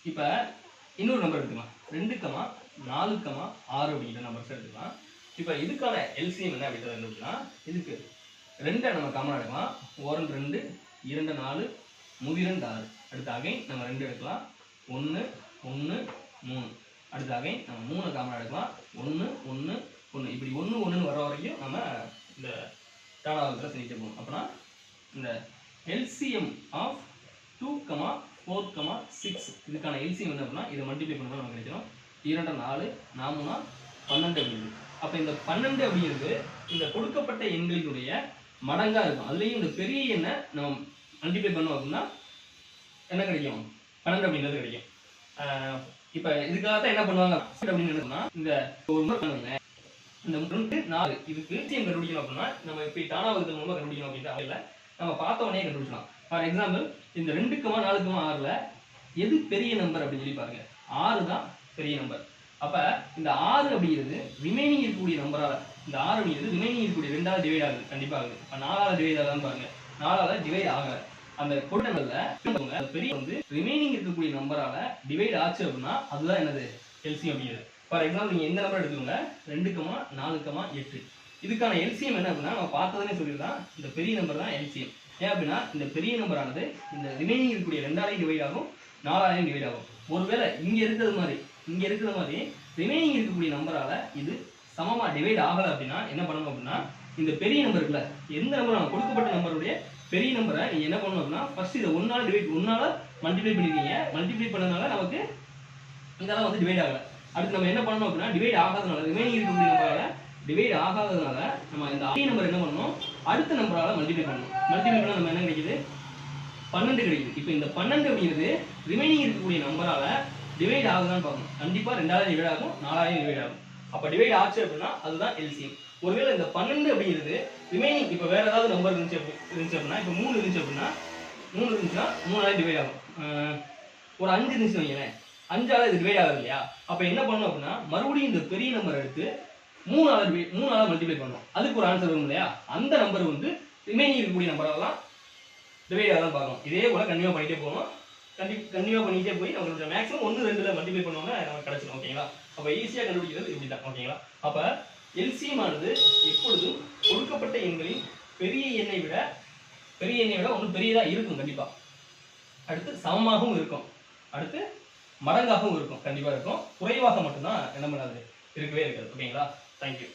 இப்போ இன்னொரு நம்பர் எடுத்துக்கலாம். 2, 4, 6 அப்படிங்கிற நம்பர்ஸ் எடுத்துக்கலாம். இப்போ இதுக்கான எல்சிஎம் என்ன அப்படின்னா இதுக்கு 2 நம்ம காமன் எடுக்கலாம். 1 2 2 4 3 2 6. அடுத்து அகைன் நம்ம 2 எடுக்கலாம். 1 1 3. அடுத்து அகைன் நம்ம 3 காமன் எடுக்கலாம். 1 1 1. இப்படி 1 1 வர வரைக்கும் நம்ம இந்த தானாவதுல செஞ்சுட்டு போகணும். அப்படின்னா இந்த எல்சிஎம் ஆஃப் 2, 4, 6 இதுக்கான எல்சிஎம் என்ன அப்படின்னா இதை மல்டிப்ளை பண்ணும்போது நமக்கு கிடைக்கணும். 2 4 4 12 அப்படிங்கிறது. அப்போ இந்த 12 அப்படிங்கிறது இந்த கொடுக்கப்பட்ட எண்களினுடைய மடங்கா இருக்கும். அதுலேயும் இந்த பெரிய எண்ணை நம்ம மல்டிப்ளை பண்ணோம் அப்படின்னா என்ன கிடைக்கும்? 12 அப்படிங்கிறது கிடைக்கும். இப்போ இதுக்காக தான் என்ன பண்ணுவாங்க அப்படின்னு என்னன்னா இந்த ஒரு முறை இந்த 2 4 இதுக்கு எல்சிஎம் கண்டுபிடிக்கணும் அப்படின்னா நம்ம இப்போ தானாவதுக்கு மூலமாக கண்டுபிடிக்கணும் அப்படின்ட்டு இல்லை, நம்ம பார்த்த உடனே கண்டுபிடிச்சலாம். ஃபார் எக்ஸாம்பிள் இந்த 2, 4, 6ல எது பெரிய நம்பர் அப்படின்னு சொல்லி பாருங்க. 6 தான் பெரிய நம்பர். அப்ப இந்த 6 அப்படிங்கிறது ரிமைனிங் இருக்கக்கூடிய நம்பரால இந்த 6 அப்படிங்கிறது ரிமைனிங் இருக்கக்கூடிய 2ஆல டிவைட் ஆகுது. கண்டிப்பா ஆகுது. இப்போ 4ஆல டிவைட் ஆகுதான்னு பாருங்க. 4ஆல டிவைட் ஆகல. அந்த கொடுத்தனல்ல பெரிய வந்து ரிமைனிங் இருக்கக்கூடிய நம்பரால டிவைட் ஆச்சு அப்படின்னா அதுதான் என்னது? எல்சிஎம் அப்படிங்கிறது. ஃபார் எக்ஸாம்பிள் நீங்க எந்த நம்பர் எடுத்துக்கோங்க. 2, 4, 8. இதுக்கான எல்சிஎம் என்ன அப்படின்னா நம்ம பார்த்ததுனே சொல்லிடலாம். இந்த பெரிய நம்பர் தான் எல்சிஎம். ஏன் அப்படின்னா இந்த பெரிய நம்பரானது இந்த ரிமைனிங் இருக்கக்கூடிய 2ஆலையும் டிவைட் ஆகும், 4ஆலையும் டிவைட் ஆகும். ஒருவேளை இங்க இருக்கிற மாதிரி ரிமைனிங் இருக்கக்கூடிய நம்பரால இது சமமா டிவைட் ஆகல அப்படின்னா என்ன பண்ணணும் அப்படின்னா இந்த பெரிய நம்பர் இருக்குல்ல, எந்த நம்பர் நம்ம கொடுக்கப்பட்ட நம்பருடைய பெரிய நம்பரை நீங்க என்ன பண்ணணும் அப்படின்னா ஃபர்ஸ்ட் இதை 1ஆல மல்டிப்ளை பண்ணிருக்கீங்க. மல்டிப்ளை பண்ணதுனால நமக்கு இதெல்லாம் வந்து டிவைட் ஆகல. அடுத்து நம்ம என்ன பண்ணணும் அப்படின்னா டிவைட் ஆகாதனால ரிமைனிங் இருக்கக்கூடிய நம்பரால டிவைட் ஆகாததுனால நம்ம இந்த அதே நம்பர் என்ன பண்ணணும்? அடுத்த நம்பரால மல்டிப்ளை பண்ணணும். மல்டிப்ளை பண்ணா நம்ம என்ன கிடைக்குது? 12 கிடைக்குது. இப்போ இந்த 12 அப்படிங்கிறது ரிமைனிங் இருக்கக்கூடிய நம்பரால டிவைட் ஆகுதான்னு பார்க்கணும். கண்டிப்பா 2ஆல டிவைட் ஆகும், 4ஆலையும் டிவைட் ஆகும். அப்ப டிவைட் ஆச்சு அப்படின்னா அதுதான் எல்சிஎம். ஒருவேளை இந்த 12 அப்படிங்கிறது ரிமைனிங் இப்போ வேற ஏதாவது நம்பர் இருந்துச்சு அப்படின்னா இப்போ 3 இருந்துச்சு அப்படின்னா 3 இருந்துச்சுன்னா 3ஆலையும் டிவைட் ஆகும். ஒரு 5 இருந்துச்சு வைங்களேன், 5ஆல இது டிவைட் ஆகுது இல்லையா? அப்ப என்ன பண்ணணும் அப்படின்னா மறுபடியும் இந்த பெரிய நம்பர் எடுத்து 3ஆல மல்டிப்ளை பண்ணணும். அதுக்கு ஒரு ஆன்சர் வரும் இல்லையா? அந்த நம்பர் வந்து ரிமைனிங் இருக்கக்கூடிய நம்பரெல்லாம் டிவைட் ஆகலாம் பார்க்கணும். இதே போல கண்டினியூ பண்ணிட்டே போகணும். கண்டினியூ பண்ணிட்டே போய் நம்மளோட மேக்ஸிமம் 1 2ல மல்டிப்ளை பண்ணோம்னா நமக்கு கிடைச்சிடும். ஓகேங்களா? அப்போ ஈஸியாக கண்டுபிடிக்கிறது இப்படிதான். ஓகேங்களா? அப்போ எல்சிஎம் ஆனது எப்பொழுதும் கொடுக்கப்பட்ட எண்களின் பெரிய எண்ணை விட ஒன்றும் பெரியதா இருக்கும். கண்டிப்பா அடுத்து சமமாகவும் இருக்கும், அடுத்து மடங்காகவும் இருக்கும். கண்டிப்பா இருக்கும். குறைவாக மட்டும்தான் என்ன பண்ணாது? இருக்கவே இருக்காது. ஓகேங்களா? தேங்க்யூ.